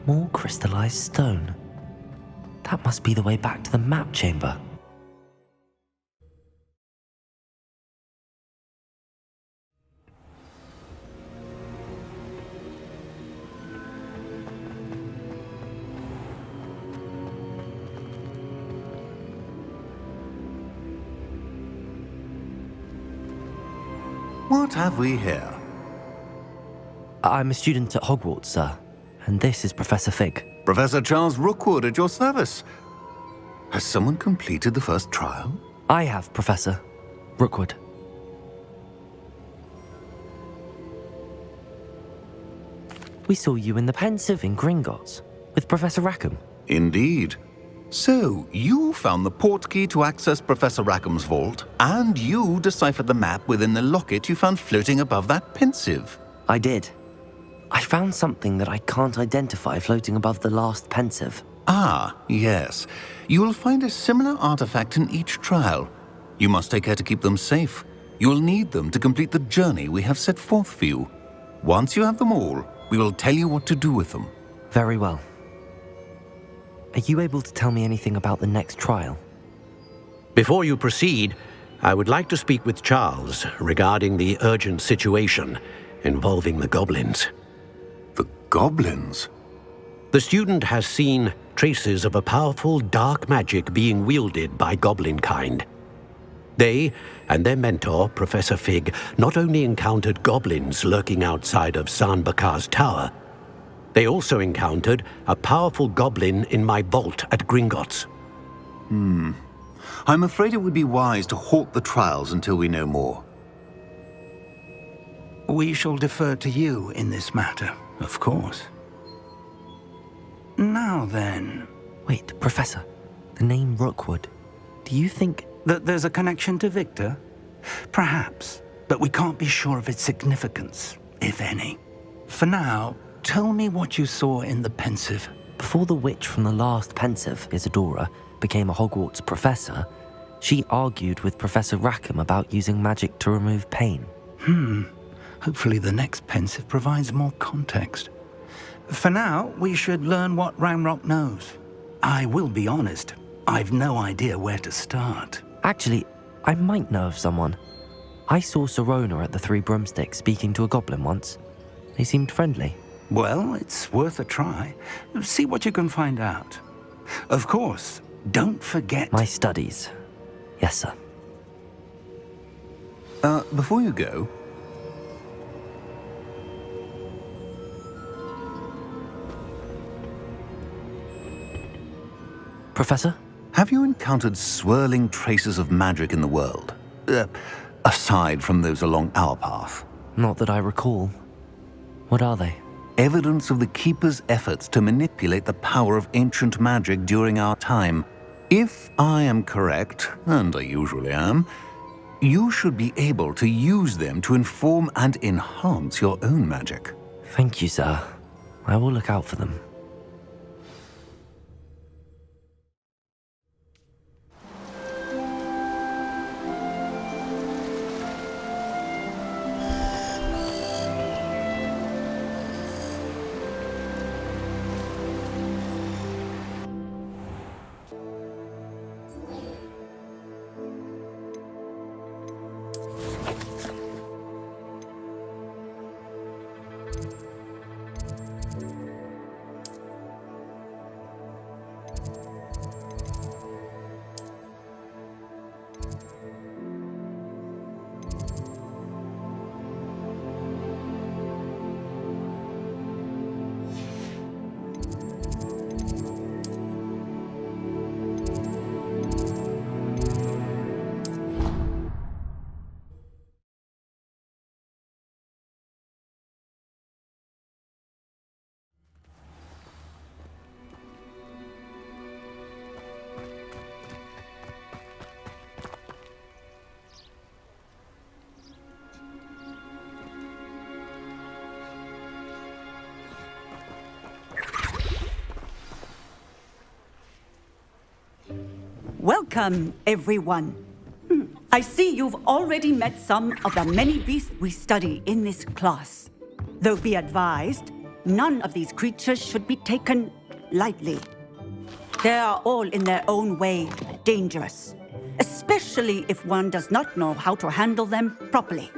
More crystallized stone. That must be the way back to the map chamber. What have we here? I'm a student at Hogwarts, sir, and this is Professor Fig. Professor Charles Rookwood at your service. Has someone completed the first trial? I have, Professor Rookwood. We saw you in the Pensieve in Gringotts with Professor Rackham. Indeed. So, you found the portkey to access Professor Rackham's vault, and you deciphered the map within the locket you found floating above that Pensieve. I did. I found something that I can't identify floating above the last Pensieve. Ah, yes. You will find a similar artifact in each trial. You must take care to keep them safe. You will need them to complete the journey we have set forth for you. Once you have them all, we will tell you what to do with them. Very well. Are you able to tell me anything about the next trial? Before you proceed, I would like to speak with Charles regarding the urgent situation involving the goblins. The goblins? The student has seen traces of a powerful dark magic being wielded by goblin kind. They and their mentor, Professor Fig, not only encountered goblins lurking outside of San Bakar's tower, they also encountered a powerful goblin in my vault at Gringotts. I'm afraid it would be wise to halt the trials until we know more. We shall defer to you in this matter, of course. Now then... Wait, Professor, the name Rookwood. Do you think... that there's a connection to Victor? Perhaps, but we can't be sure of its significance, if any. For now, tell me what you saw in the Pensieve. Before the witch from the last Pensieve, Isadora, became a Hogwarts professor, she argued with Professor Rackham about using magic to remove pain. Hopefully the next Pensieve provides more context. For now, we should learn what Ranrock knows. I will be honest, I've no idea where to start. Actually, I might know of someone. I saw Serona at the Three Broomsticks speaking to a goblin once. They seemed friendly. Well, it's worth a try. See what you can find out. Of course, don't forget... My studies. Yes, sir. Before you go... Professor? Have you encountered swirling traces of magic in the world? Aside from those along our path? Not that I recall. What are they? Evidence of the Keeper's efforts to manipulate the power of ancient magic during our time. If I am correct, and I usually am, you should be able to use them to inform and enhance your own magic. Thank you, sir. I will look out for them. Welcome, everyone. I see you've already met some of the many beasts we study in this class. Though be advised, None of these creatures should be taken lightly. They are all in their own way dangerous, especially if one does not know how to handle them properly.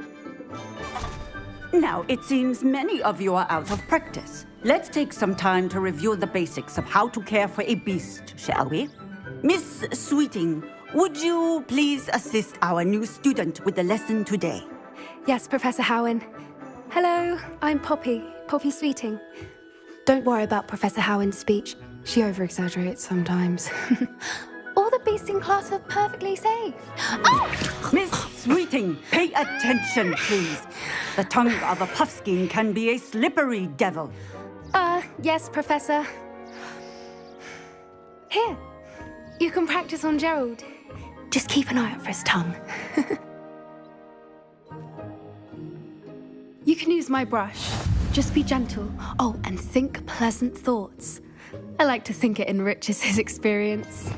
Now, it seems many of you are out of practice. Let's take some time to review the basics of how to care for a beast, shall we? Miss Sweeting, would you please assist our new student with the lesson today? Yes, Professor Howen. Hello, I'm Poppy Sweeting. Don't worry about Professor Howen's speech. She over-exaggerates sometimes. All the beasts in class are perfectly safe. Oh! Miss Sweeting, pay attention, please. The tongue of a puffskein can be a slippery devil. Yes, Professor. Here, you can practice on Gerald. Just keep an eye out for his tongue. You can use my brush. Just be gentle. Oh, and think pleasant thoughts. I like to think it enriches his experience.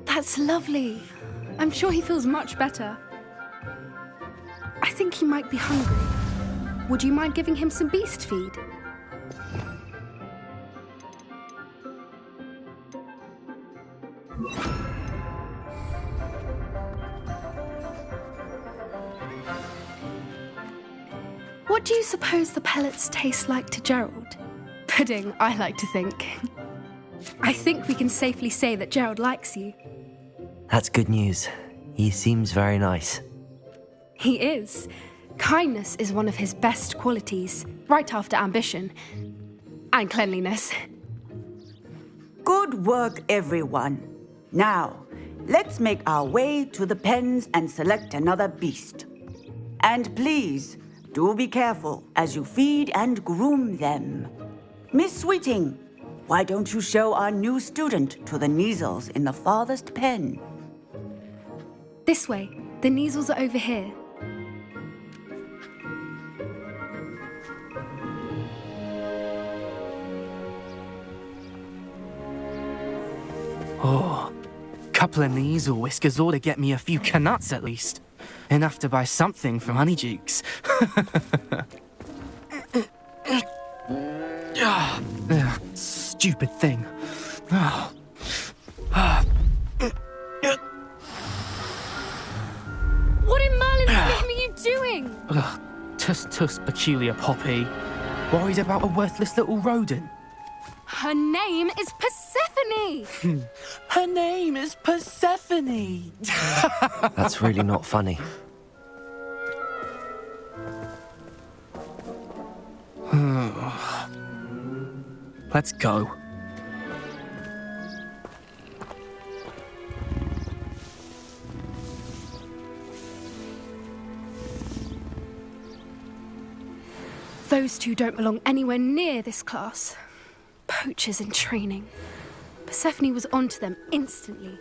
That's lovely. I'm sure he feels much better. I think he might be hungry. Would you mind giving him some beast feed? What do you suppose the pellets taste like to Gerald? Pudding, I like to think. I think we can safely say that Gerald likes you. That's good news. He seems very nice. He is. Kindness is one of his best qualities, right after ambition. And cleanliness. Good work, everyone. Now, let's make our way to the pens and select another beast. And please, do be careful as you feed and groom them. Miss Sweeting, why don't you show our new student to the Neasels in the farthest pen? This way. The Neasels are over here. Oh, couple of Neasel whiskers ought to get me a few canuts at least. Enough to buy something from Honeydukes. Stupid thing. What in Merlin's name are you doing? Tuss, peculiar Poppy. Worried about a worthless little rodent. Her name is Persephone! Her name is Persephone! That's really not funny. Let's go. Those two don't belong anywhere near this class. Poachers in training. Persephone was onto them instantly.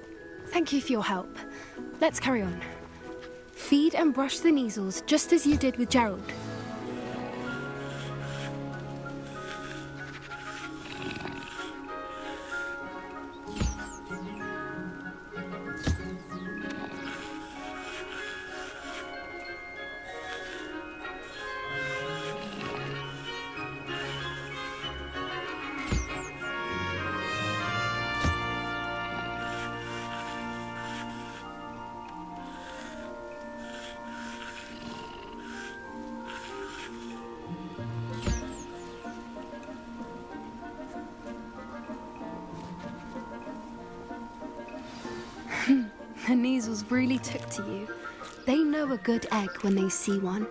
Thank you for your help. Let's carry on. Feed and brush the Neasels just as you did with Gerald. The Neasels really took to you. They know a good egg when they see one.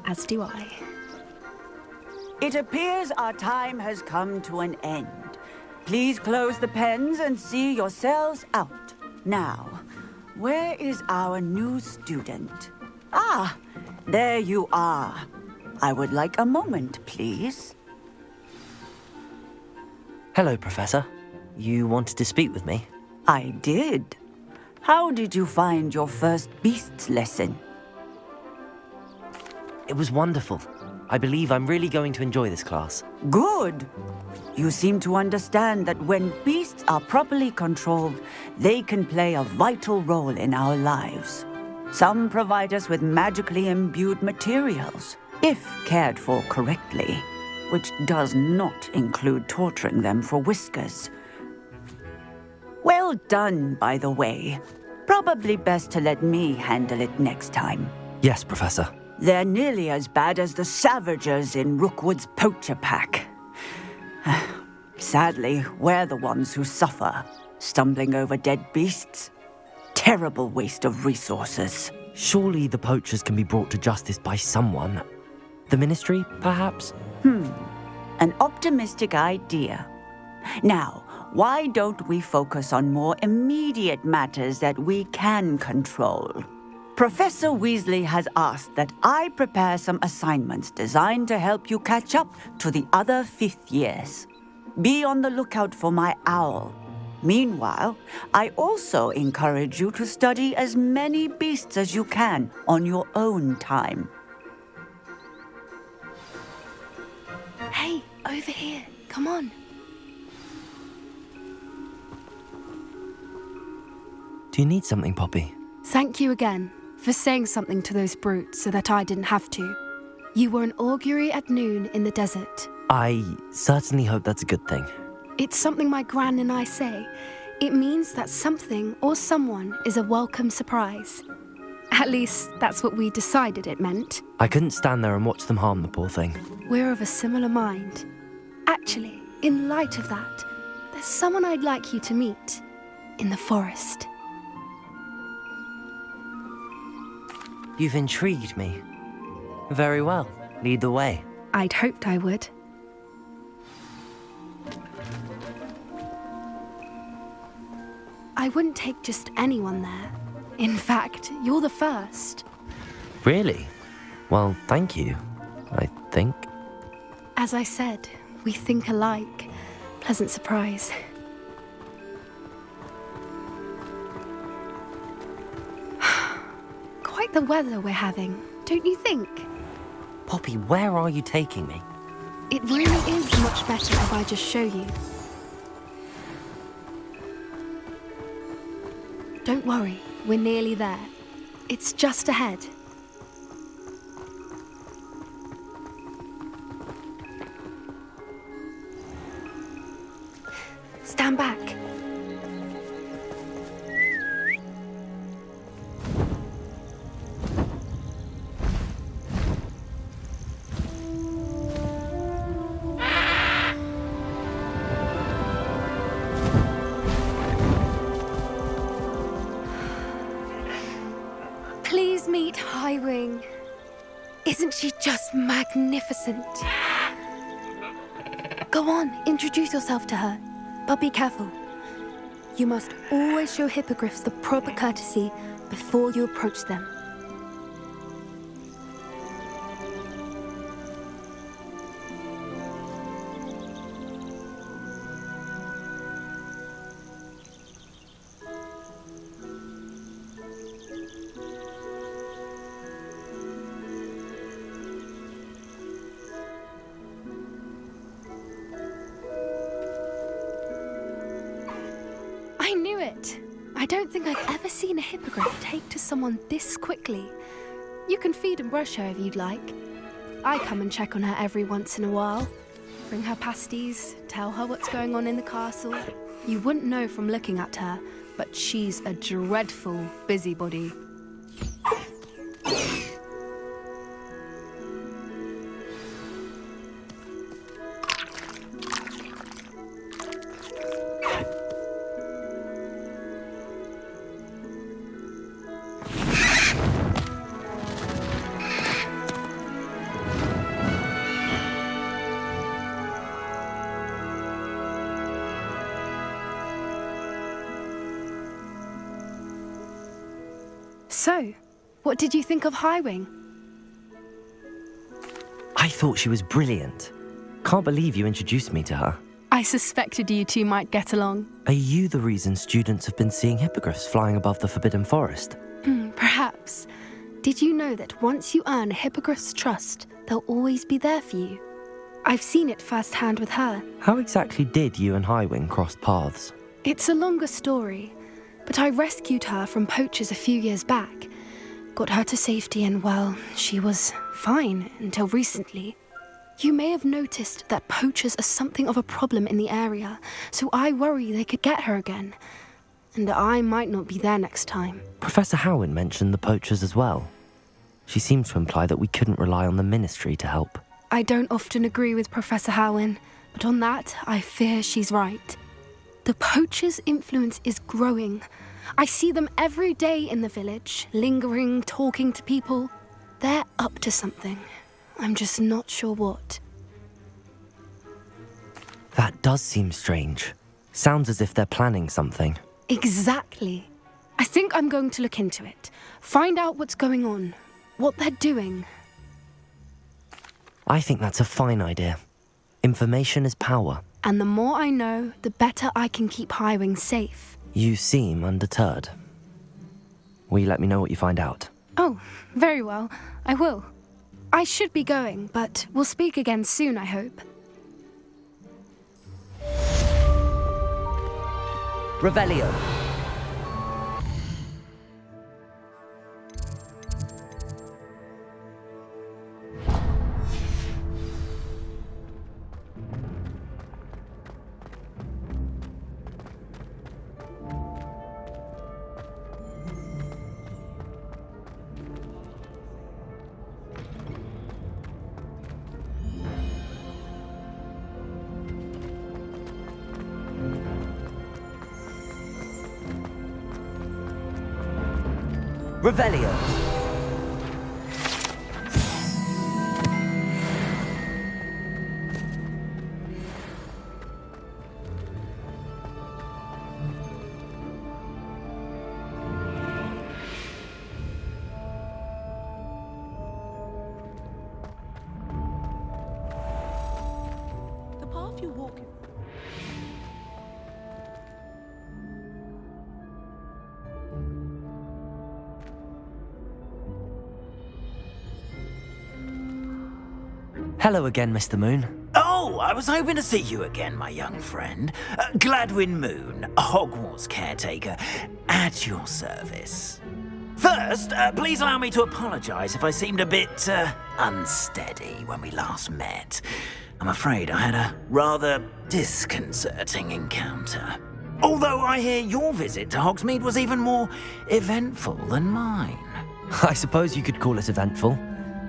As do I. It appears our time has come to an end. Please close the pens and see yourselves out. Now, where is our new student? Ah, there you are. I would like a moment, please. Hello, Professor. You wanted to speak with me? I did. How did you find your first beasts lesson? It was wonderful. I believe I'm really going to enjoy this class. Good. You seem to understand that when beasts are properly controlled, they can play a vital role in our lives. Some provide us with magically imbued materials, if cared for correctly, which does not include torturing them for whiskers. Well done, by the way. Probably best to let me handle it next time. Yes, Professor. They're nearly as bad as the Savagers in Rookwood's poacher pack. Sadly, we're the ones who suffer, stumbling over dead beasts. Terrible waste of resources. Surely the poachers can be brought to justice by someone. The Ministry, perhaps? An optimistic idea. Now, why don't we focus on more immediate matters that we can control? Professor Weasley has asked that I prepare some assignments designed to help you catch up to the other fifth years. Be on the lookout for my owl. Meanwhile, I also encourage you to study as many beasts as you can on your own time. Hey, over here. Come on. Do you need something, Poppy? Thank you again for saying something to those brutes so that I didn't have to. You were an augury at noon in the desert. I certainly hope that's a good thing. It's something my gran and I say. It means that something or someone is a welcome surprise. At least, that's what we decided it meant. I couldn't stand there and watch them harm the poor thing. We're of a similar mind. Actually, in light of that, there's someone I'd like you to meet in the forest. You've intrigued me. Very well. Lead the way. I'd hoped I would. I wouldn't take just anyone there. In fact, you're the first. Really? Well, thank you, I think. As I said, we think alike. Pleasant surprise. Quite the weather we're having, don't you think? Poppy, where are you taking me? It really is much better if I just show you. Don't worry, we're nearly there. It's just ahead. Stand back. Please meet Highwing. Isn't she just magnificent? Go on, introduce yourself to her. But be careful. You must always show hippogriffs the proper courtesy before you approach them. I knew it! I don't think I've ever seen a hippogriff take to someone this quickly. You can feed and brush her if you'd like. I come and check on her every once in a while. Bring her pasties, tell her what's going on in the castle. You wouldn't know from looking at her, but she's a dreadful busybody. So, what did you think of Highwing? I thought she was brilliant. Can't believe you introduced me to her. I suspected you two might get along. Are you the reason students have been seeing hippogriffs flying above the Forbidden Forest? Perhaps. Did you know that once you earn a hippogriff's trust, they'll always be there for you? I've seen it firsthand with her. How exactly did you and Highwing cross paths? It's a longer story, but I rescued her from poachers a few years back. Got her to safety and, well, she was fine until recently. You may have noticed that poachers are something of a problem in the area, so I worry they could get her again. And I might not be there next time. Professor Howin mentioned the poachers as well. She seemed to imply that we couldn't rely on the Ministry to help. I don't often agree with Professor Howin, but on that, I fear she's right. The poachers' influence is growing. I see them every day in the village, lingering, talking to people. They're up to something. I'm just not sure what. That does seem strange. Sounds as if they're planning something. Exactly. I think I'm going to look into it. Find out what's going on, what they're doing. I think that's a fine idea. Information is power. And the more I know, the better I can keep Highwing safe. You seem undeterred. Will you let me know what you find out? Oh, very well. I will. I should be going, but we'll speak again soon, I hope. Revelio. Revelio. The path you walk in. Hello again, Mr. Moon. Oh, I was hoping to see you again, my young friend. Gladwin Moon, Hogwarts caretaker, at your service. First, please allow me to apologise if I seemed a bit unsteady when we last met. I'm afraid I had a rather disconcerting encounter. Although I hear your visit to Hogsmeade was even more eventful than mine. I suppose you could call it eventful.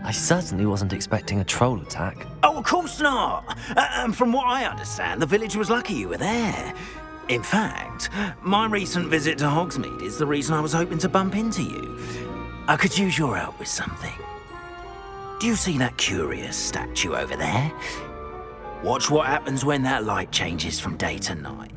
I certainly wasn't expecting a troll attack. Oh, of course not. From what I understand, the village was lucky you were there. In fact, my recent visit to Hogsmeade is the reason I was hoping to bump into you. I could use your help with something. Do you see that curious statue over there? Watch what happens when that light changes from day to night.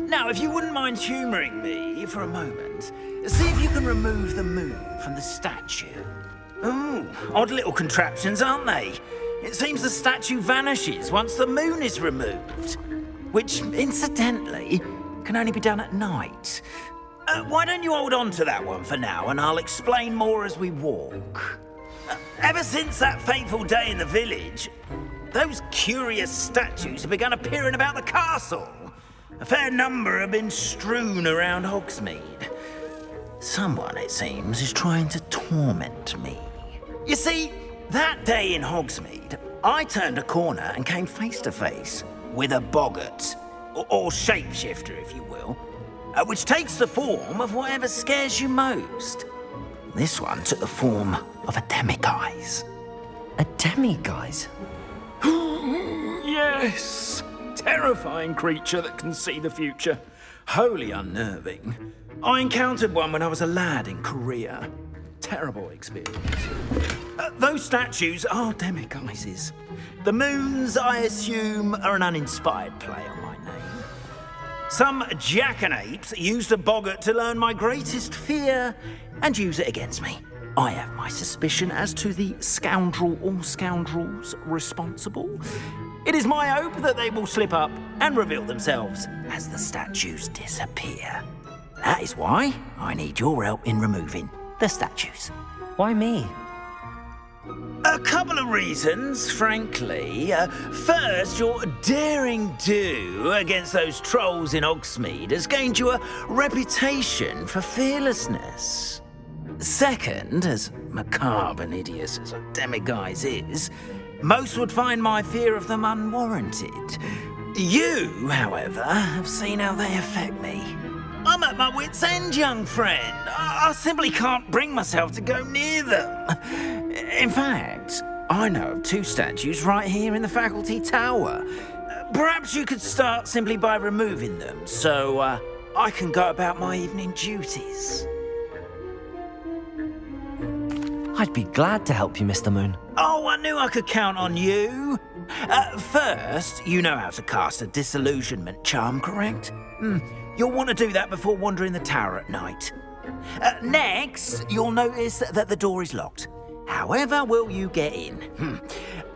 Now, if you wouldn't mind humouring me for a moment, see if you can remove the moon from the statue. Ooh, odd little contraptions, aren't they? It seems the statue vanishes once the moon is removed, which, incidentally, can only be done at night. Why don't you hold on to that one for now, and I'll explain more as we walk. Ever since that fateful day in the village, those curious statues have begun appearing about the castle. A fair number have been strewn around Hogsmeade. Someone, it seems, is trying to torment me. You see, that day in Hogsmeade, I turned a corner and came face to face with a boggart, or shapeshifter, if you will, which takes the form of whatever scares you most. This one took the form of a demiguise. A demiguise? Yes! Terrifying creature that can see the future. Wholly unnerving. I encountered one when I was a lad in Korea. Terrible experience. Those statues are demiguises. The moons, I assume, are an uninspired play on my name. Some jackanapes used a boggart to learn my greatest fear and use it against me. I have my suspicion as to the scoundrel or scoundrels responsible. It is my hope that they will slip up and reveal themselves as the statues disappear. That is why I need your help in removing the statues. Why me? A couple of reasons, frankly. First, your daring do against those trolls in Hogsmeade has gained you a reputation for fearlessness. Second, as macabre and hideous as a demiguise is, most would find my fear of them unwarranted. You, however, have seen how they affect me. I'm at my wit's end, young friend. I simply can't bring myself to go near them. In fact, I know of 2 statues right here in the faculty tower. Perhaps you could start simply by removing them, so I can go about my evening duties. I'd be glad to help you, Mr. Moon. Oh, I knew I could count on you. First, you know how to cast a disillusionment charm, correct? You'll want to do that before wandering the tower at night. Next, you'll notice that the door is locked. However will you get in?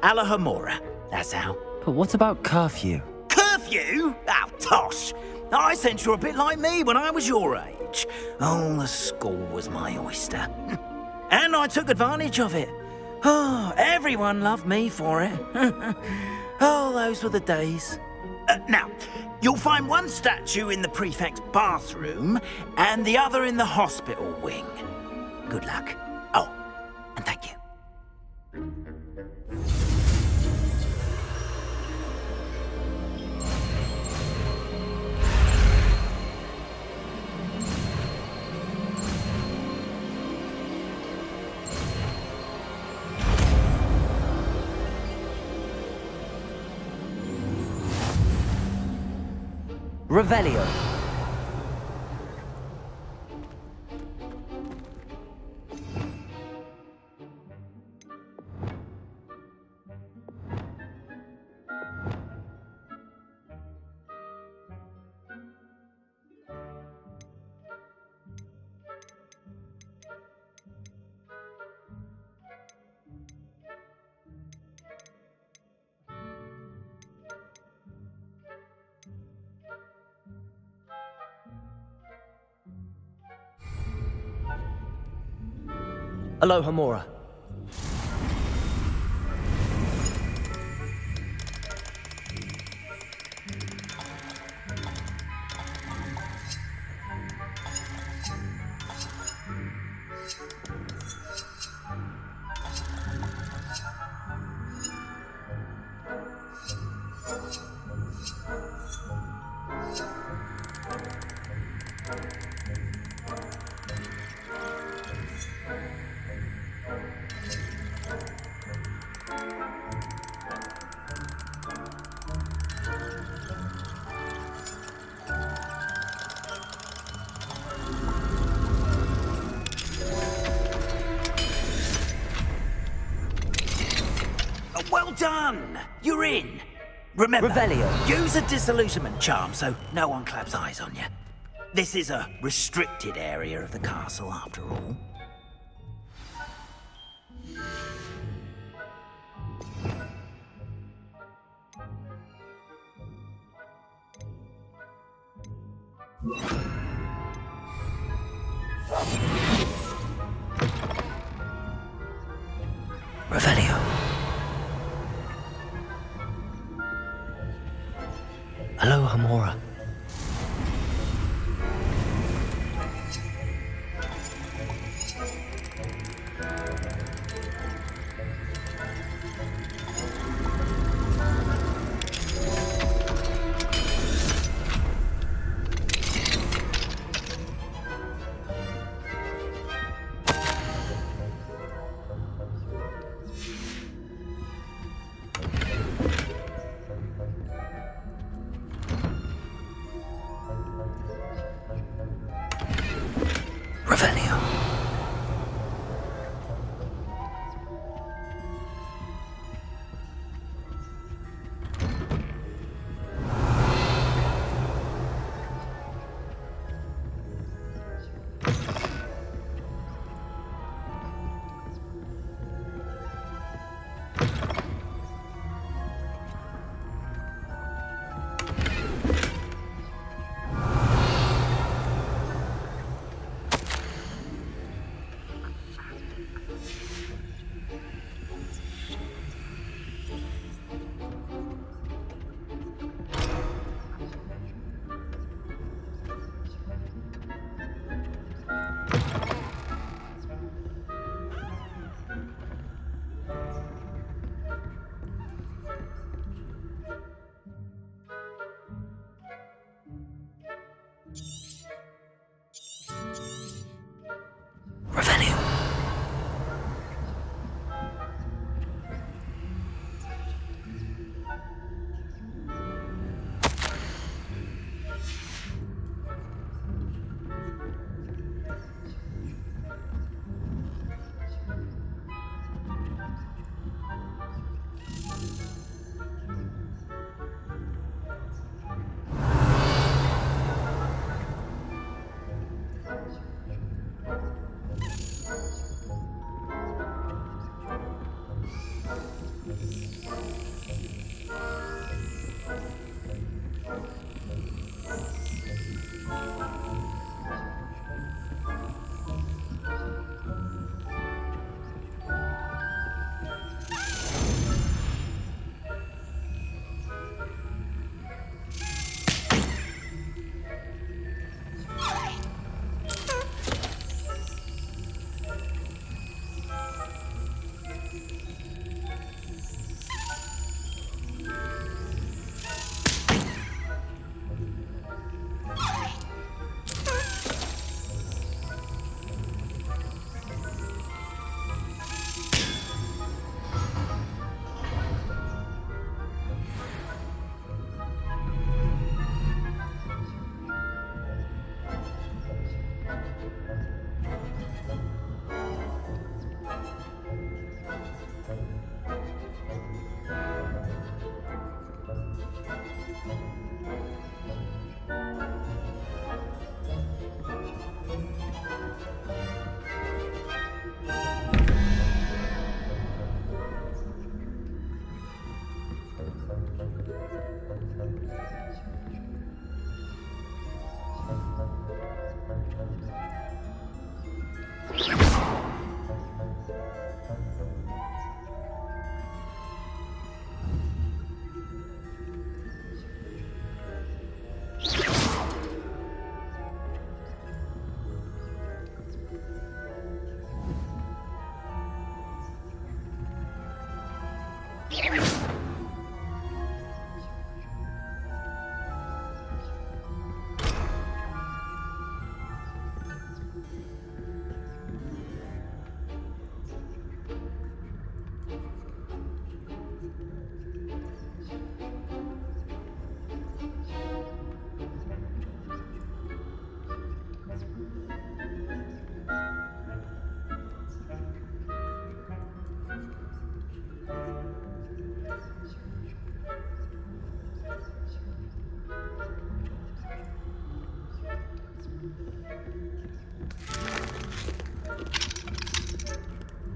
Alahomora, that's how. But what about curfew? Curfew? Oh, tosh. I sense you're a bit like me when I was your age. Oh, the school was my oyster. And I took advantage of it. Oh, everyone loved me for it. Oh, those were the days. Now, you'll find one statue in the prefect's bathroom and the other in the hospital wing. Good luck. Oh, and thank you. Revelio. Alohomora. Well done! You're in. Remember, Revelio. Use a disillusionment charm so no one claps eyes on you. This is a restricted area of the castle, after all. Revelio. Alohomora. Revelio.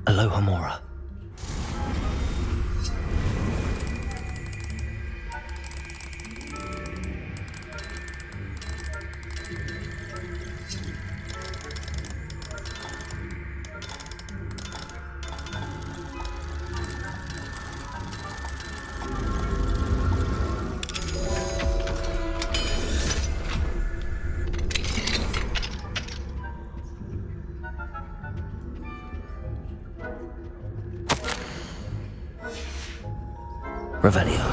Aloha Mora. Revelio.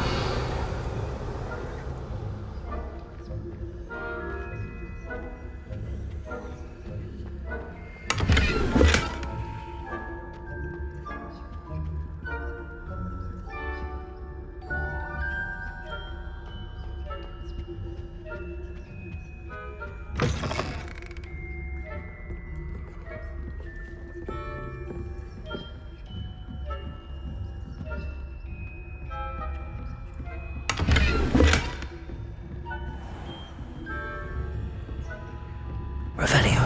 Revelio.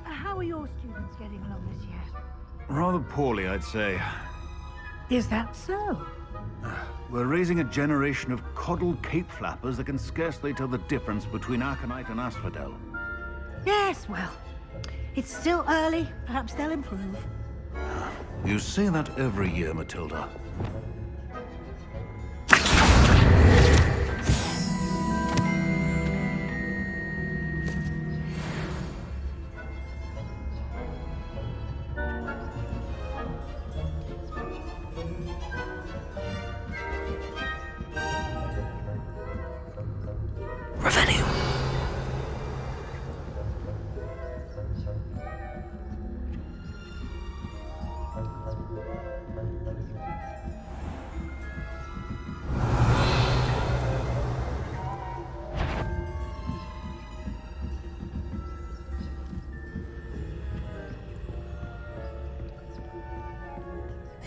How are your students getting along this year? Rather poorly, I'd say. Is that so? We're raising a generation of coddled cape flappers that can scarcely tell the difference between Aconite and Asphodel. Yes, well, it's still early. Perhaps they'll improve. You say that every year, Matilda. Revelio.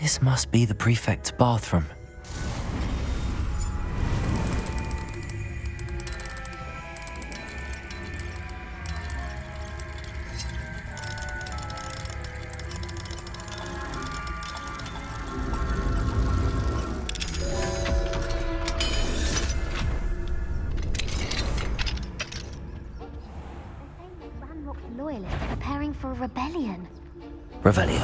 This must be the prefect's bathroom. Ranrock's loyalists are preparing for a rebellion. Revelio.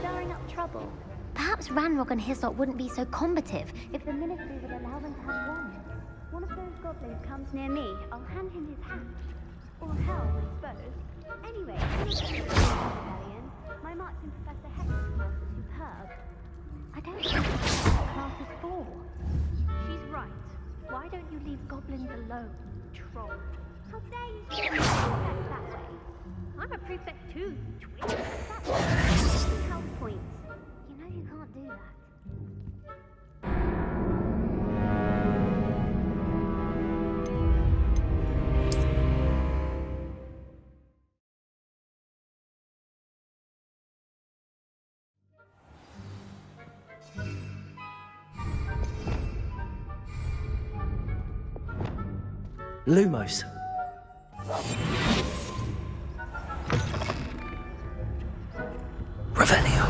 Stirring up trouble. Perhaps Ranrock and his lot wouldn't be so combative if the ministry would allow them to have one. One of those goblins comes near me, I'll hand him his hat. Or hell, I suppose. Anyway, rebellion. My marching Professor Hector's class was superb. I don't know what the class is for. She's right. Why don't you leave goblins alone, troll? How dare you say prefect that way? I'm a prefect too, twin. That's health points. You know you can't do that. Lumos. Revelio.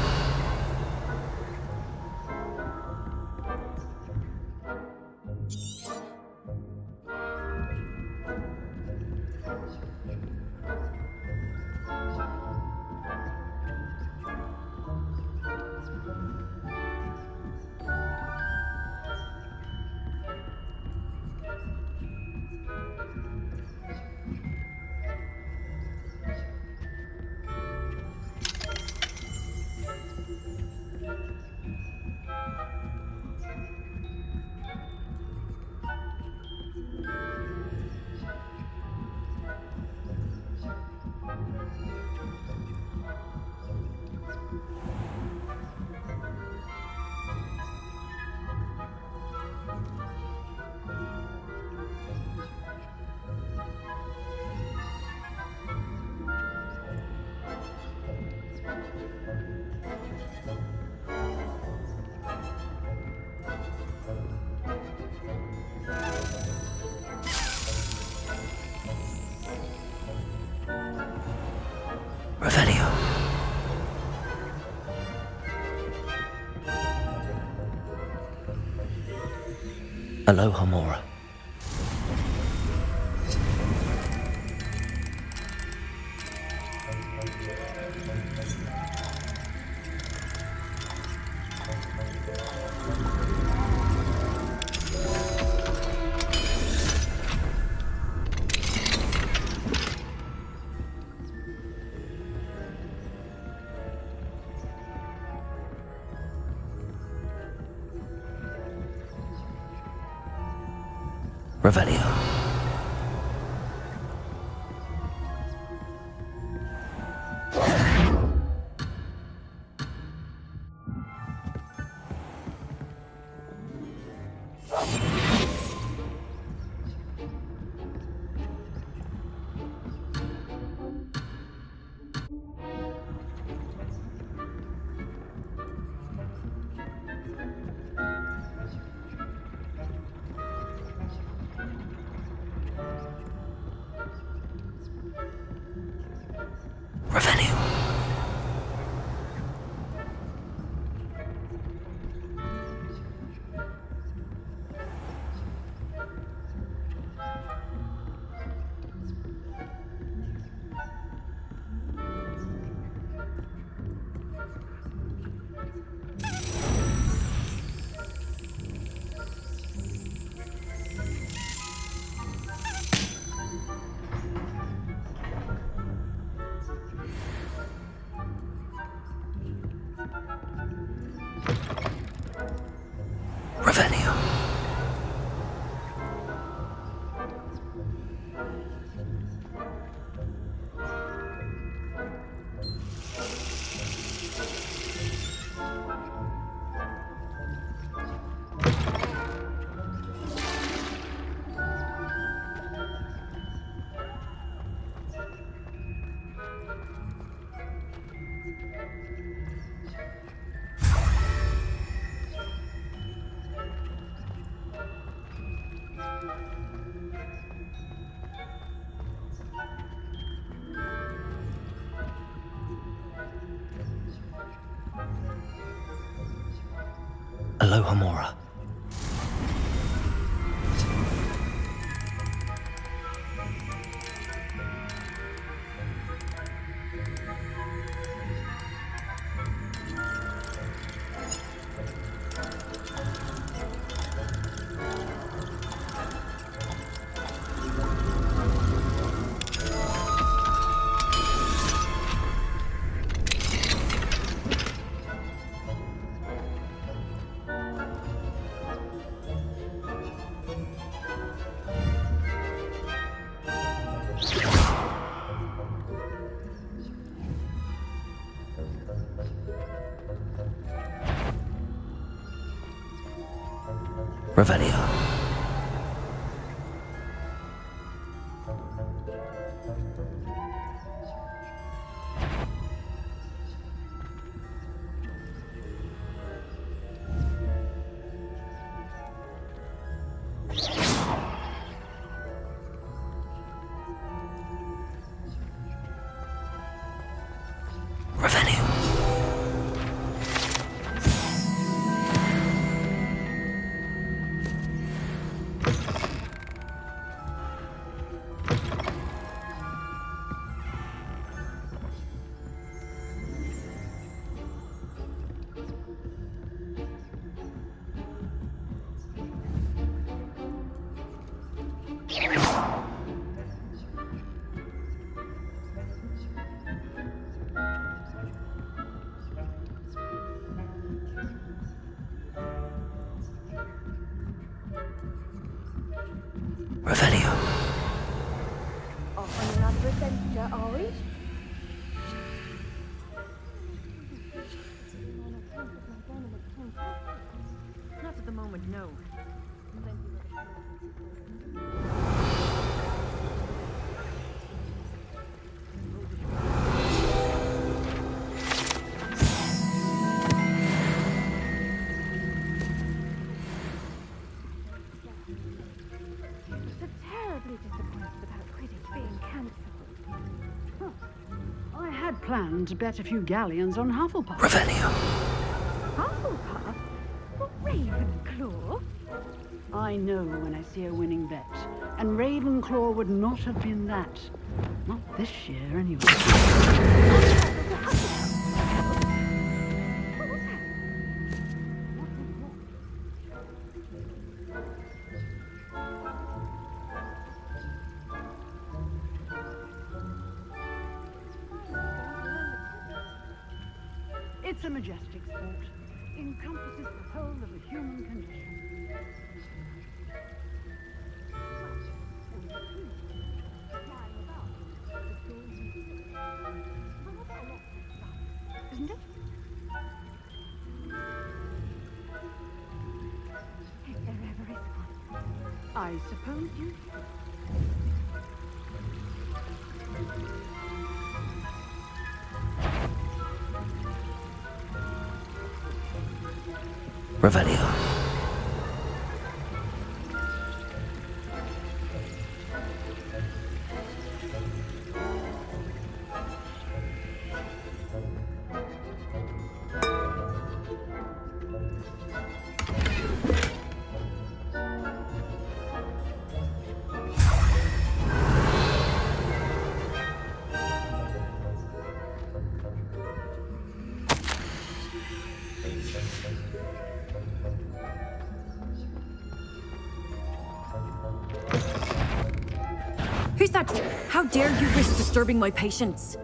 Aloha, Mora. Revelio. Revelio. Revelio. Aloha, Mora. Revelio. Revelio. Revelio. Off on another adventure, are we? Not at the moment, no. I had planned to bet a few galleons on Hufflepuff. Revelio. Hufflepuff? What, Ravenclaw? I know when I see a winning bet. And Ravenclaw would not have been that. Not this year, anyway. It's a majestic sport. Encompasses the whole of the human condition. Isn't it? If there ever is one. I suppose you... Revelio. Who's that? How dare you risk disturbing my patients?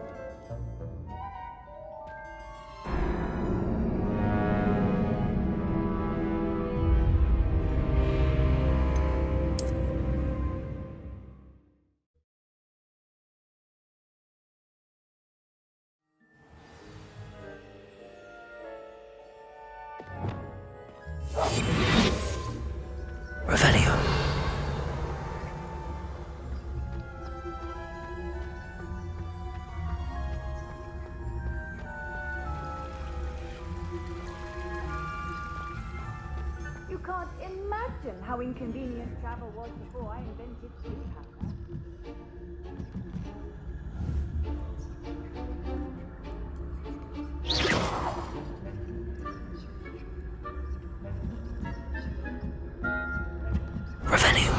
Revelio. You can't imagine how inconvenient travel was before I invented sea power. Revelio.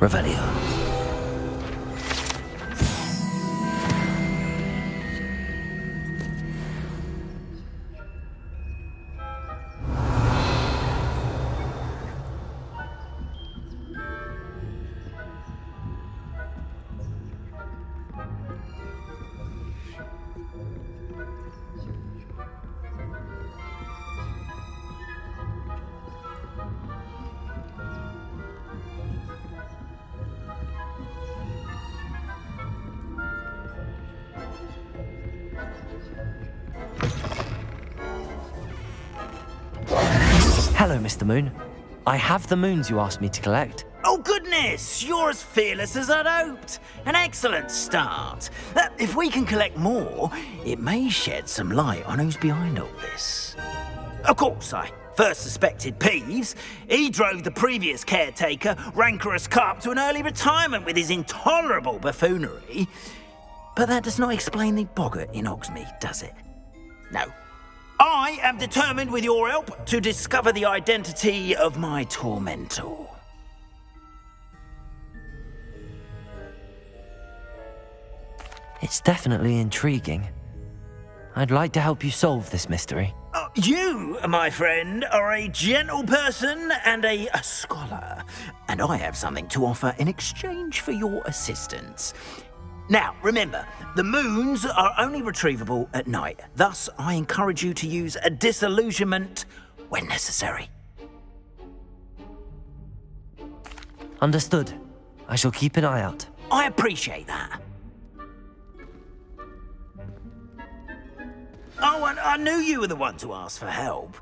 Revelio. Hello, Mr. Moon. I have the moons you asked me to collect. Oh, goodness! You're as fearless as I'd hoped. An excellent start. If we can collect more, it may shed some light on who's behind all this. Of course, I first suspected Peeves. He drove the previous caretaker, Rancorous Carp, to an early retirement with his intolerable buffoonery. But that does not explain the boggart in Hogsmeade, does it? No. I am determined, with your help, to discover the identity of my tormentor. It's definitely intriguing. I'd like to help you solve this mystery. You, my friend, are a gentle person and a scholar, and I have something to offer in exchange for your assistance. Now, remember, the moons are only retrievable at night. Thus, I encourage you to use a disillusionment when necessary. Understood. I shall keep an eye out. I appreciate that. Oh, and I knew you were the one to ask for help.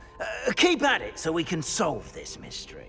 Keep at it so we can solve this mystery.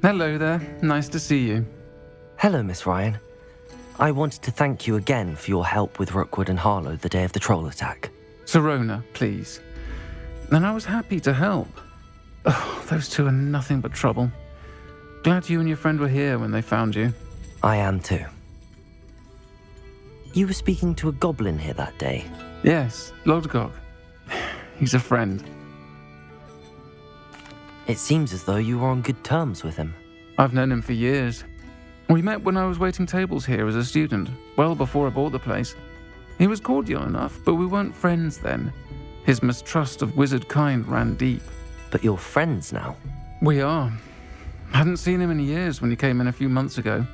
Hello there. Nice to see you. Hello, Miss Ryan. I wanted to thank you again for your help with Rookwood and Harlow the day of the troll attack. Sirona, please. And I was happy to help. Oh, those two are nothing but trouble. Glad you and your friend were here when they found you. I am too. You were speaking to a goblin here that day. Yes, Lodgok. He's a friend. It seems as though you were on good terms with him. I've known him for years. We met when I was waiting tables here as a student, well before I bought the place. He was cordial enough, but we weren't friends then. His mistrust of wizard kind ran deep. But you're friends now? We are. Hadn't seen him in years when he came in a few months ago.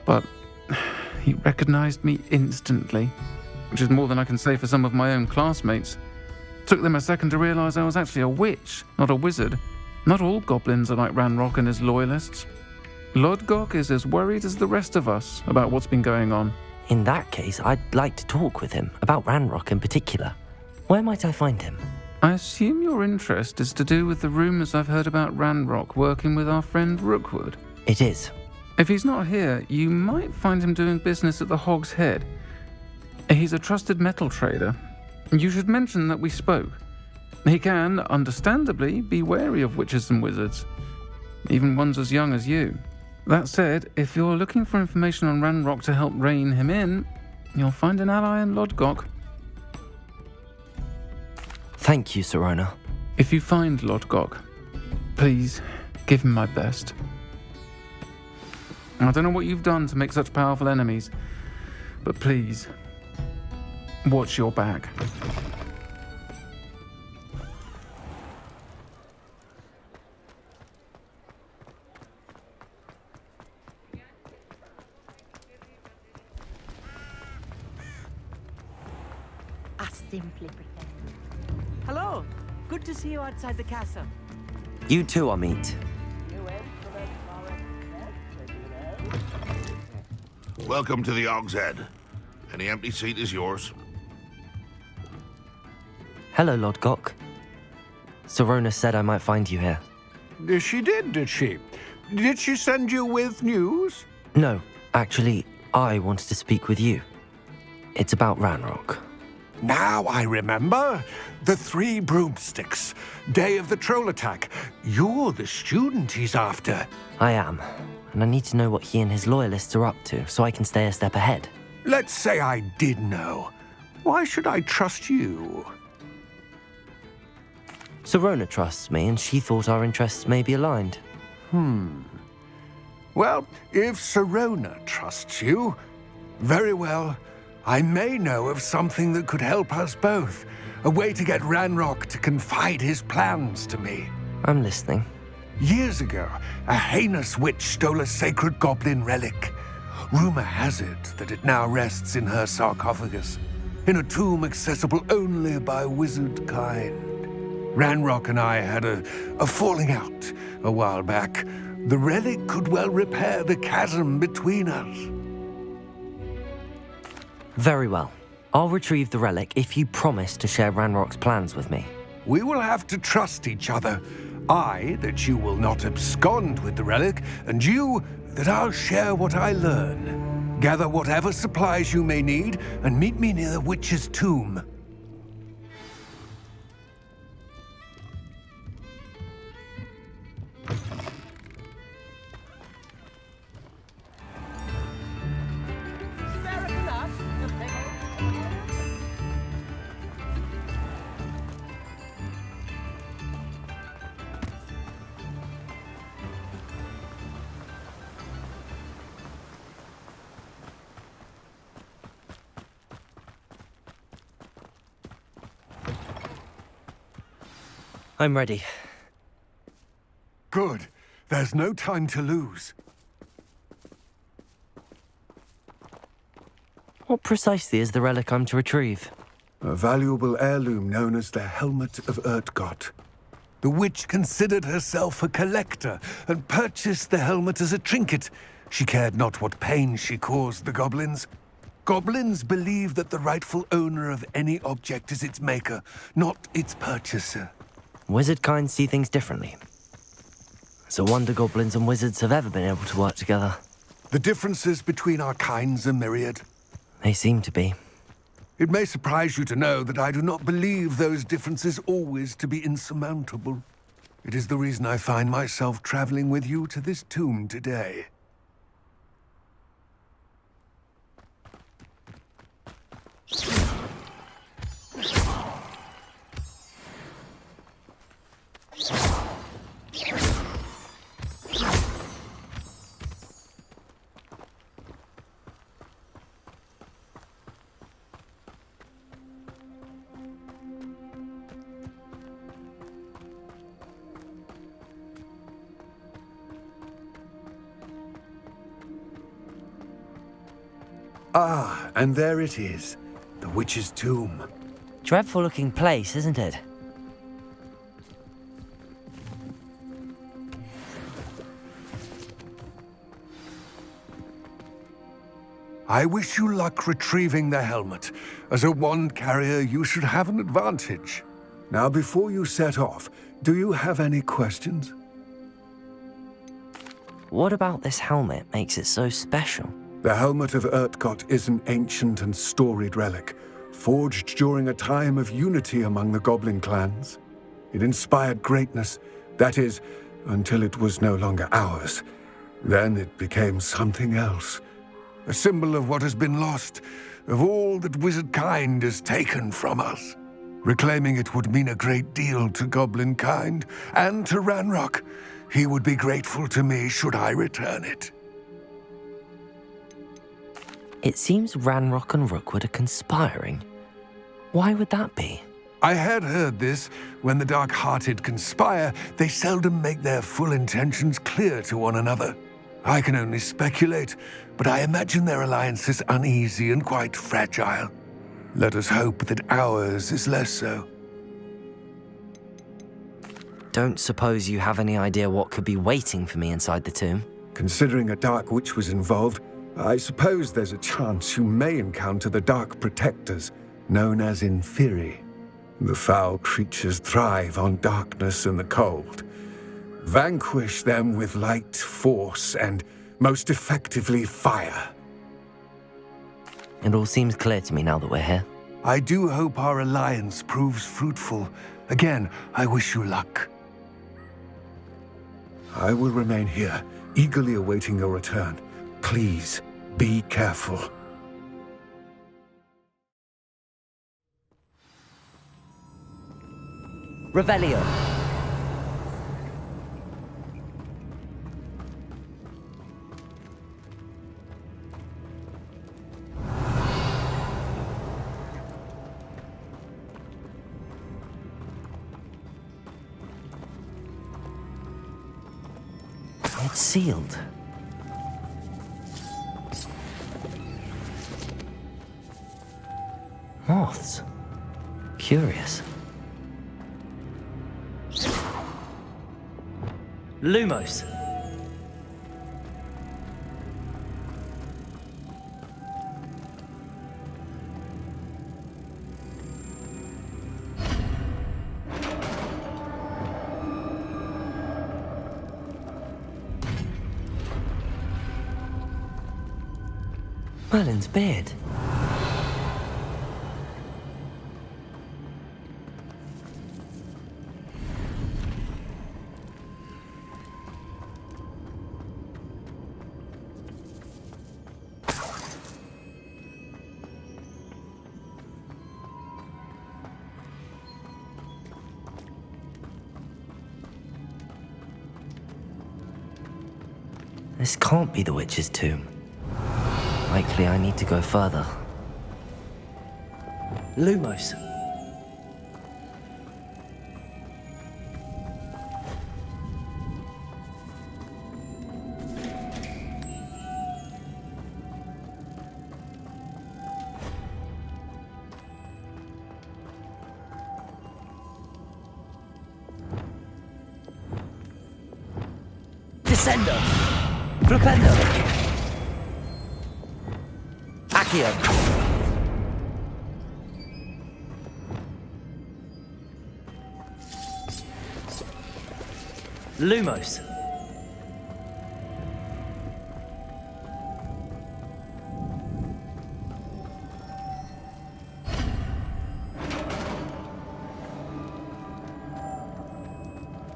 But he recognized me instantly, which is more than I can say for some of my own classmates. Took them a second to realize I was actually a witch, not a wizard. Not all goblins are like Ranrock and his loyalists. Lodgok is as worried as the rest of us about what's been going on. In that case, I'd like to talk with him, about Ranrock in particular. Where might I find him? I assume your interest is to do with the rumors I've heard about Ranrock working with our friend Rookwood. It is. If he's not here, you might find him doing business at the Hog's Head. He's a trusted metal trader. You should mention that we spoke. He can, understandably, be wary of witches and wizards, even ones as young as you. That said, if you're looking for information on Ranrock to help rein him in, you'll find an ally in Lodgok. Thank you, Sirona. If you find Lodgok, please give him my best. I don't know what you've done to make such powerful enemies, but please, watch your back. I simply pretend. Hello. Good to see you outside the castle. You too, Amit. Welcome to the Hog's Head. Any empty seat is yours. Hello, Lodgok. Sirona said I might find you here. She did she? Did she send you with news? No, actually, I wanted to speak with you. It's about Ranrock. Now I remember. The 3 broomsticks. Day of the troll attack. You're the student he's after. I am, and I need to know what he and his loyalists are up to so I can stay a step ahead. Let's say I did know. Why should I trust you? Sirona trusts me, and she thought our interests may be aligned. Well, if Sirona trusts you, very well. I may know of something that could help us both. A way to get Ranrock to confide his plans to me. I'm listening. Years ago, a heinous witch stole a sacred goblin relic. Rumor has it that it now rests in her sarcophagus, in a tomb accessible only by wizard kind. Ranrock and I had a falling out a while back. The relic could well repair the chasm between us. Very well. I'll retrieve the relic if you promise to share Ranrock's plans with me. We will have to trust each other. I, that you will not abscond with the relic, and you, that I'll share what I learn. Gather whatever supplies you may need, and meet me near the witch's tomb. I'm ready. Good. There's no time to lose. What precisely is the relic I'm to retrieve? A valuable heirloom known as the Helmet of Urtgott. The witch considered herself a collector and purchased the helmet as a trinket. She cared not what pain she caused the goblins. Goblins believe that the rightful owner of any object is its maker, not its purchaser. Wizard kind see things differently. It's a wonder goblins and wizards have ever been able to work together. The differences between our kinds are myriad. They seem to be. It may surprise you to know that I do not believe those differences always to be insurmountable. It is the reason I find myself traveling with you to this tomb today. Ah, and there it is, the witch's tomb. Dreadful looking place, isn't it? I wish you luck retrieving the helmet. As a wand carrier, you should have an advantage. Now, before you set off, do you have any questions? What about this helmet makes it so special? The Helmet of Urtgott is an ancient and storied relic, forged during a time of unity among the goblin clans. It inspired greatness, that is, until it was no longer ours. Then it became something else. A symbol of what has been lost, of all that wizard kind has taken from us. Reclaiming it would mean a great deal to goblin kind, and to Ranrock. He would be grateful to me should I return it. It seems Ranrock and Rookwood are conspiring. Why would that be? I had heard this. When the dark-hearted conspire, they seldom make their full intentions clear to one another. I can only speculate, but I imagine their alliance is uneasy and quite fragile. Let us hope that ours is less so. Don't suppose you have any idea what could be waiting for me inside the tomb? Considering a dark witch was involved, I suppose there's a chance you may encounter the Dark Protectors, known as Inferi. The foul creatures thrive on darkness and the cold. Vanquish them with light, force, and most effectively fire. It all seems clear to me now that we're here. I do hope our alliance proves fruitful. Again, I wish you luck. I will remain here, eagerly awaiting your return. Please, be careful. Revelio. It's sealed. Moths. Curious. Lumos. Merlin's beard. This can't be the witch's tomb. Likely I need to go further. Lumos. Descendo. Flipendo. Accio. Lumos.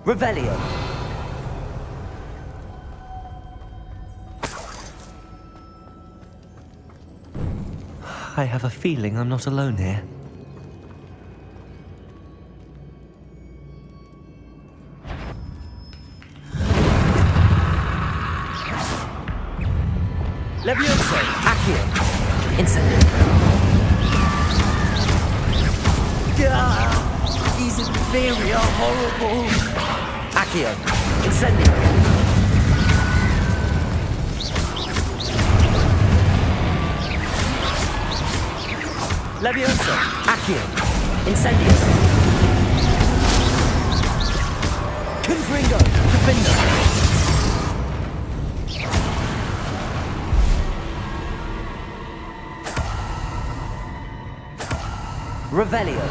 Revelio. I have a feeling I'm not alone here. Levioso, Accio, Incendio. He's inferior, horrible. Accio, Incendio. Levioso, Accio, Incendio. Confringo, Defendo. Revelio.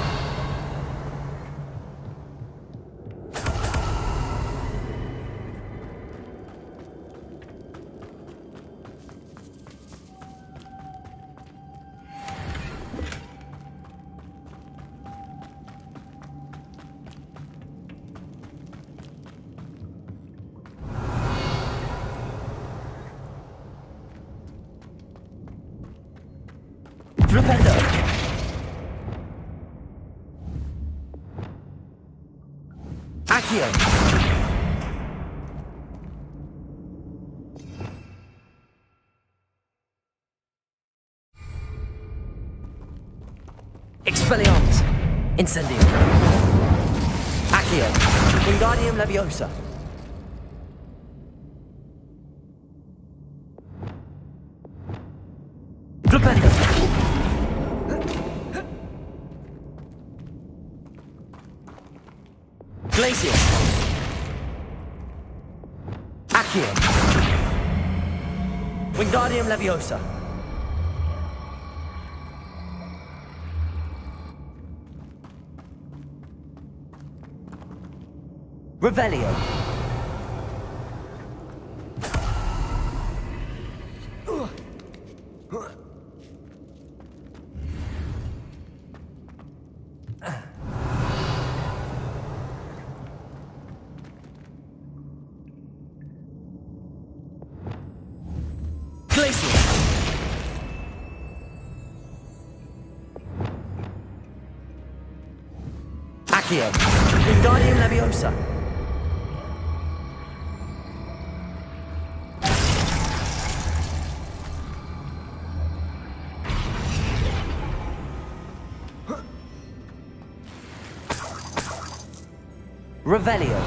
Flipendo. Accio. Expelliarmus. Incendio. Accio. Wingardium Leviosa. Flipendo. Glacius. Accio. Wingardium Leviosa. Revelio. Accio. Wingardium Leviosa. Revelio.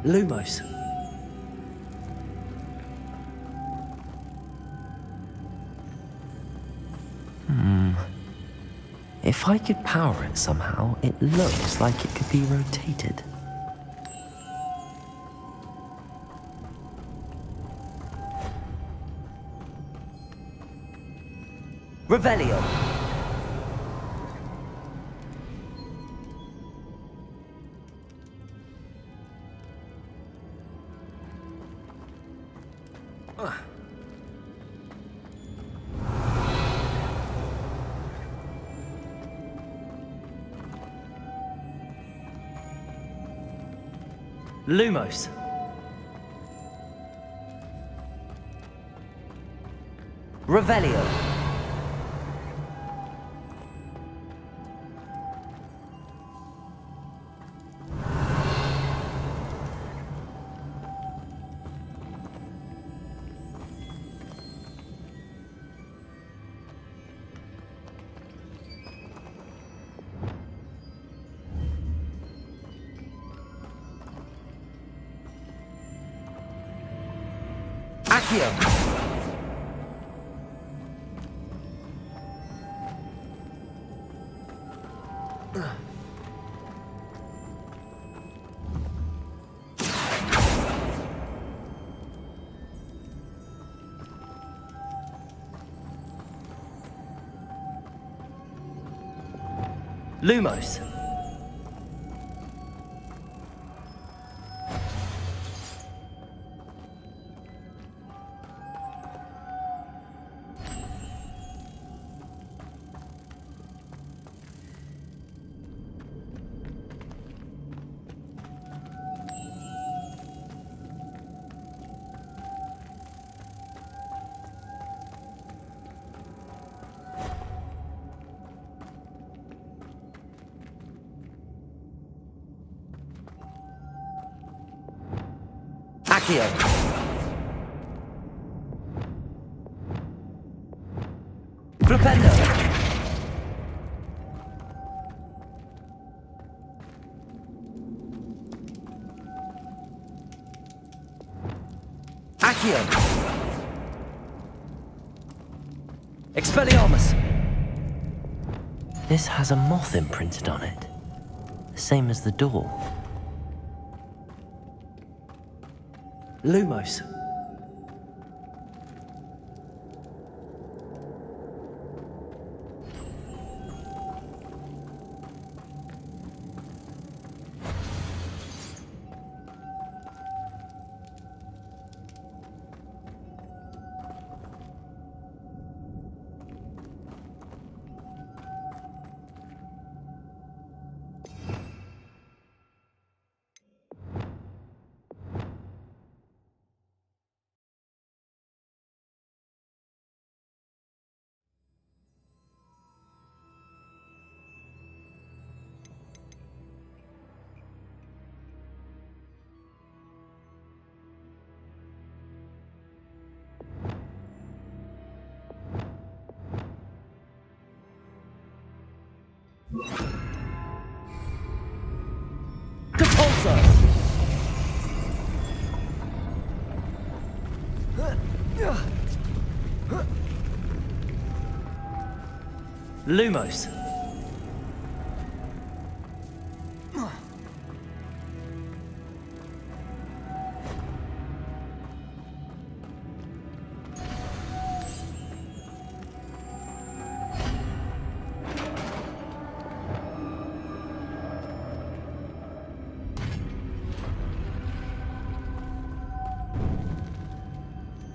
Lumos. If I could power it somehow, it looks like it could be rotated. Revelio. Lumos. Revelio. Accio. Lumos. Accio. Flipendo. Accio. Expelliarmus. This has a moth imprinted on it, the same as the door. Lumos. Lumos.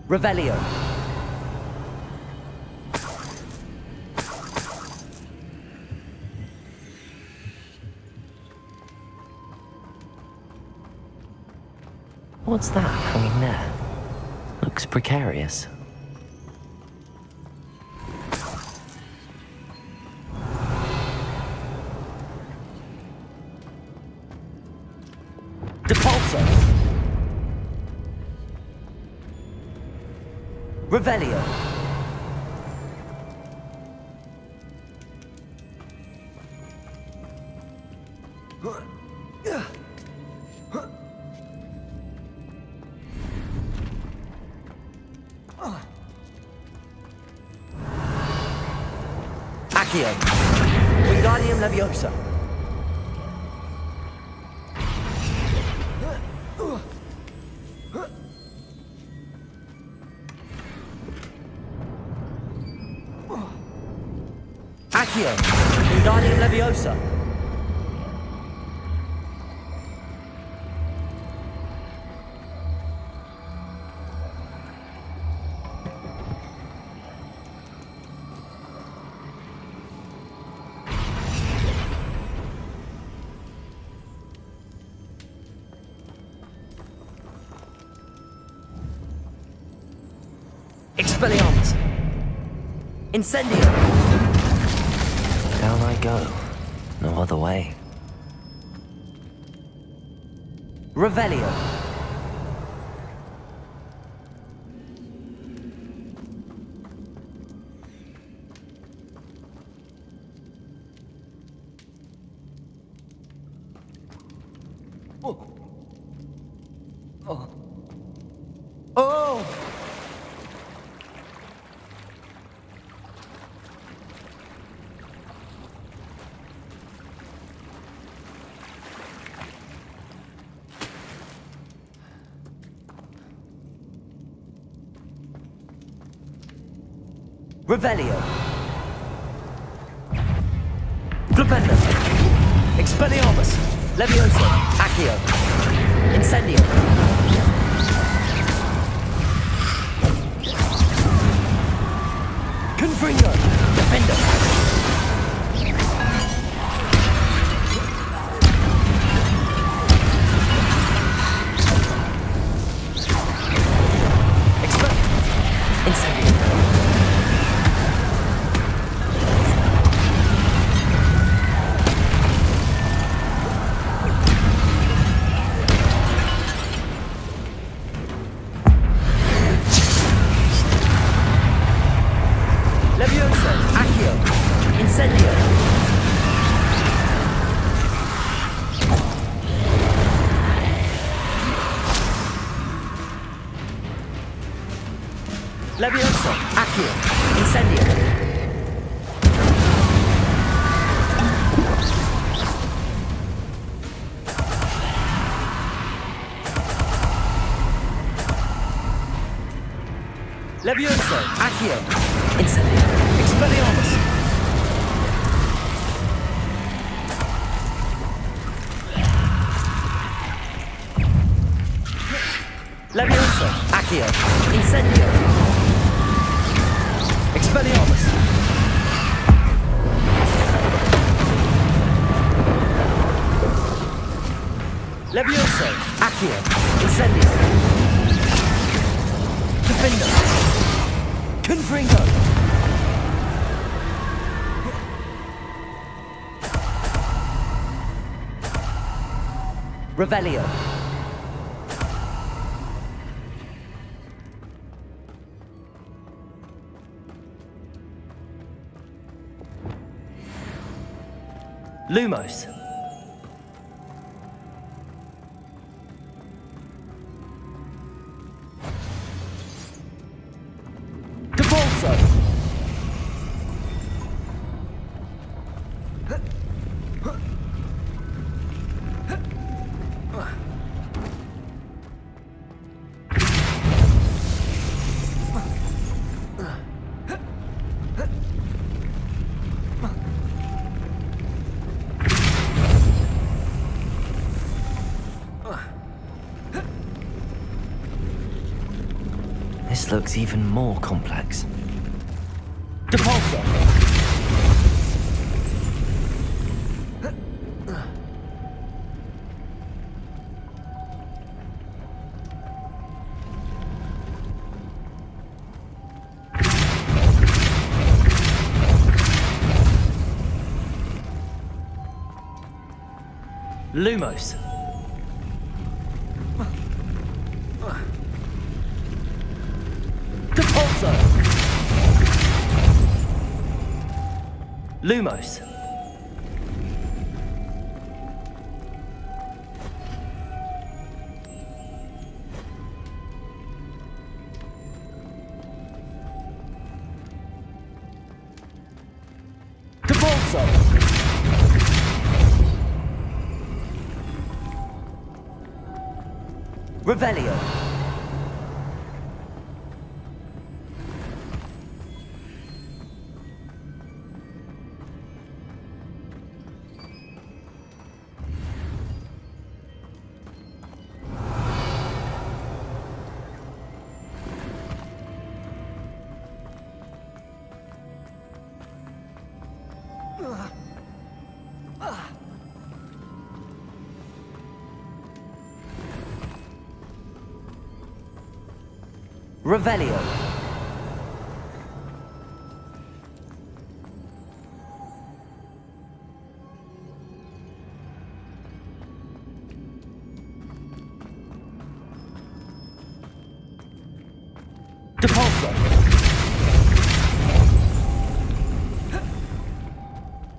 Revelio. What's that hanging there? Looks precarious. Depulso. Revelio. Accio. Wingardium Leviosa. Accio. Wingardium Leviosa. Expelliarmus. Incendio. Down I go. No other way. Revelio. Oh. Oh. Oh. Revelio. Flipendo. Expelliarmus. Levioso. Accio. Incendio. Confringo. Defendo. Incendio. Levioso, Accio, Incendio. Levioso, Accio, Incendio. Levioso, Accio, Incendio. Expelliarmus. Levioso, Accio, Incendio. Expelliarmus. Levioso, Accio, Incendio. Defendo. Confringo. Revelio. Lumos. Devolso. This looks even more complex. Depulso. Lumos. Depulso. Lumos. Depulso. Revelio. Revelio. Depulso.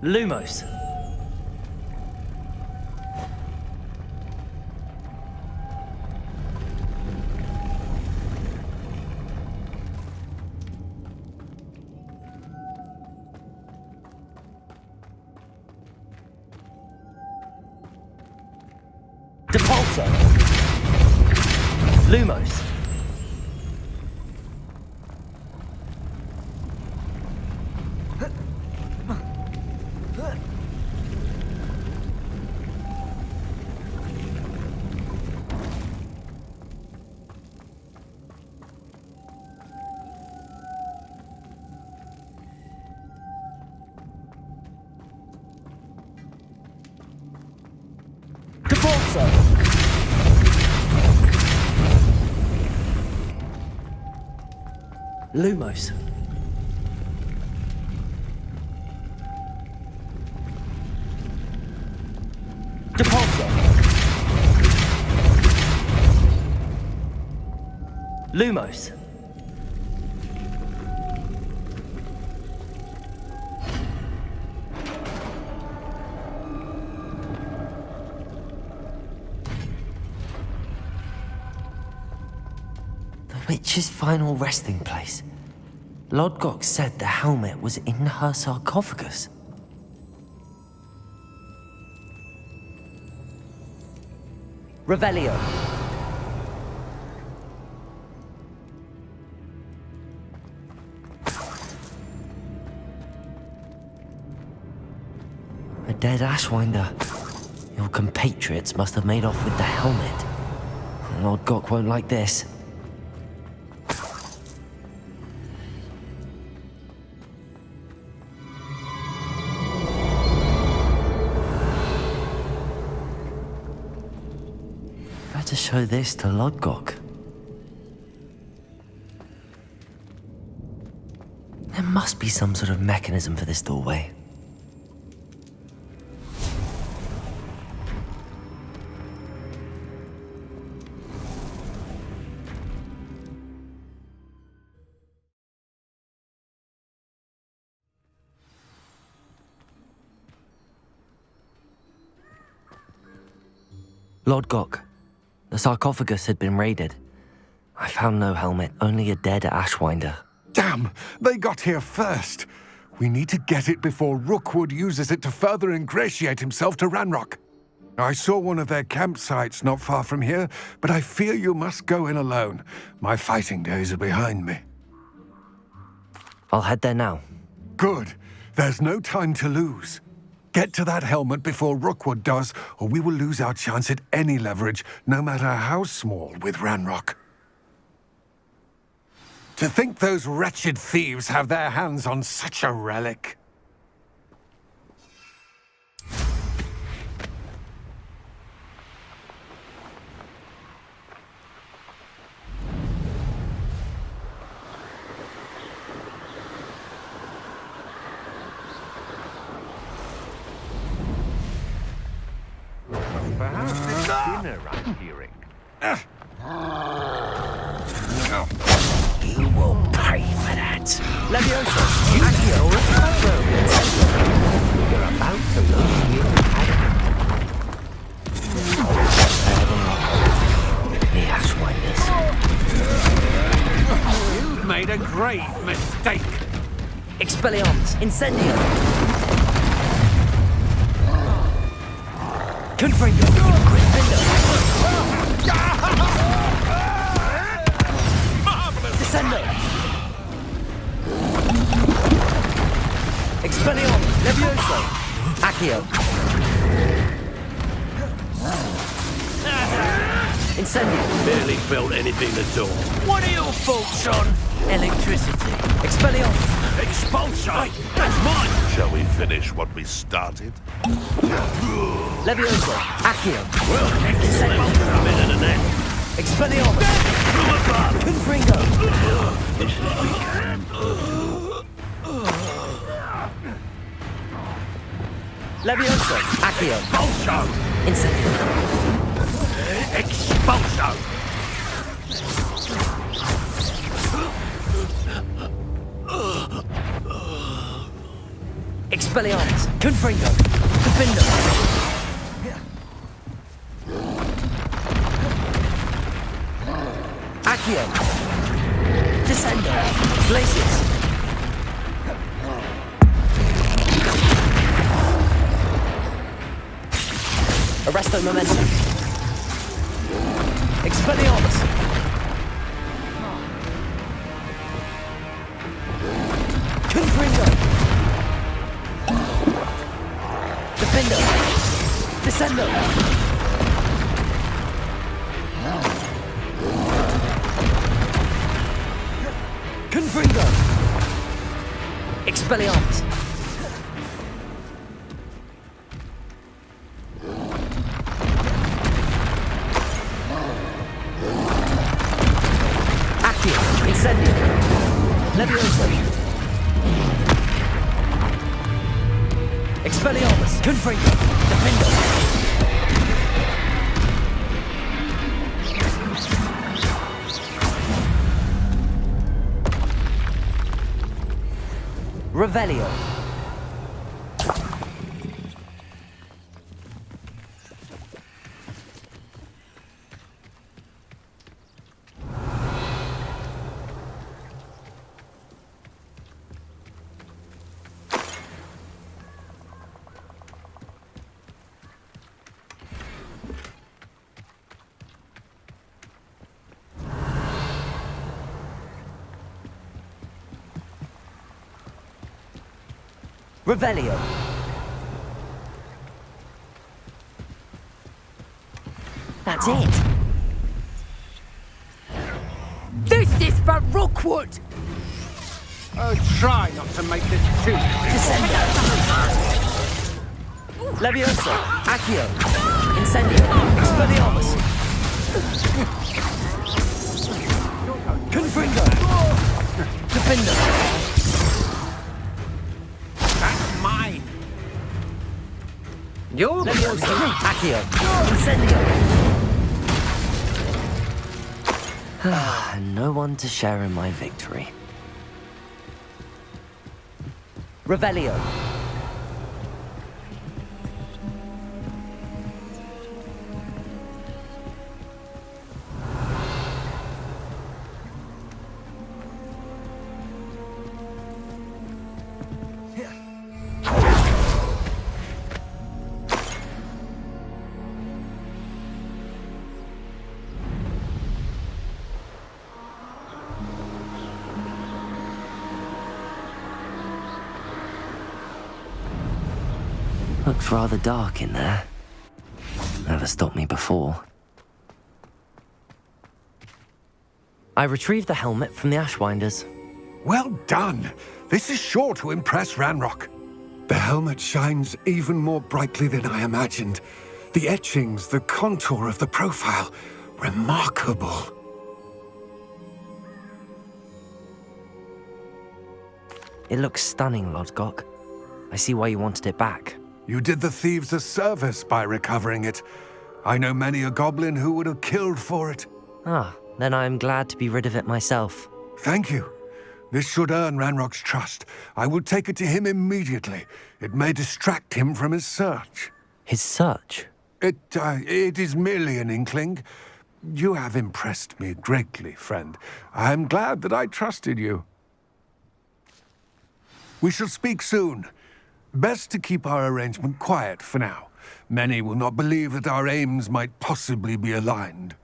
Lumos. Depulso. Lumos. Depulso. Lumos. Depulso. Lumos. The witch's final resting place. Lodgok said the helmet was in her sarcophagus. Revelio. A dead Ashwinder. Your compatriots must have made off with the helmet. Lodgok won't like this. Better show this to Lodgok. There must be some sort of mechanism for this doorway. Lodgok. The sarcophagus had been raided. I found no helmet, only a dead Ashwinder. Damn! They got here first. We need to get it before Rookwood uses it to further ingratiate himself to Ranrock. I saw one of their campsites not far from here, but I fear you must go in alone. My fighting days are behind me. I'll head there now. Good. There's no time to lose. Get to that helmet before Rookwood does, or we will lose our chance at any leverage, no matter how small, with Ranrock. To think those wretched thieves have their hands on such a relic. Perhaps it's dinner I'm hearing. You will pay for that. Levioso, Accio, you're about to lose your The Ashwinders. You've made a grave mistake. Expelliarmus, Incendio. Confringo, Gryffindor. Descendo! Expelliarmus! Levioso! Accio! Incendio! Barely felt anything at all. What are your thoughts on electricity? Expelliarmus! Expulsion! That's mine! Shall we finish what we started? Levioso! Accio! Well, expulsion better than that. Expelliarmus! From above! Confringo! This is weak. Levioso! Accio! Expulsion! Incendio! Expulsion! Expelliarmus! Confringo! Defendo! Accio! Descendo! Glacius! Arresto Momentum! Expelliarmus! Confringo! Defendo! Descendo! Confringo! Expelliarmus! Accio! Incendio! Levioso! Expelliarmus! Confringo! Defendo! Revelio! Revelio! That's it! This is for Rookwood! Try not to make this too Descendo! Levioso! Accio! Incendio! Expelliarmus! Confringo! Defendo! mine. You're Levioso! Accio! Incendio! No one to share in my victory. Revelio! Looks rather dark in there. Never stopped me before. I retrieved the helmet from the Ashwinders. Well done. This is sure to impress Ranrock. The helmet shines even more brightly than I imagined. The etchings, the contour of the profile, remarkable. It looks stunning, Lodgok. I see why you wanted it back. You did the thieves a service by recovering it. I know many a goblin who would have killed for it. Ah, then I am glad to be rid of it myself. Thank you. This should earn Ranrock's trust. I will take it to him immediately. It may distract him from his search. His search? It is merely an inkling. You have impressed me greatly, friend. I am glad that I trusted you. We shall speak soon. Best to keep our arrangement quiet for now. Many will not believe that our aims might possibly be aligned.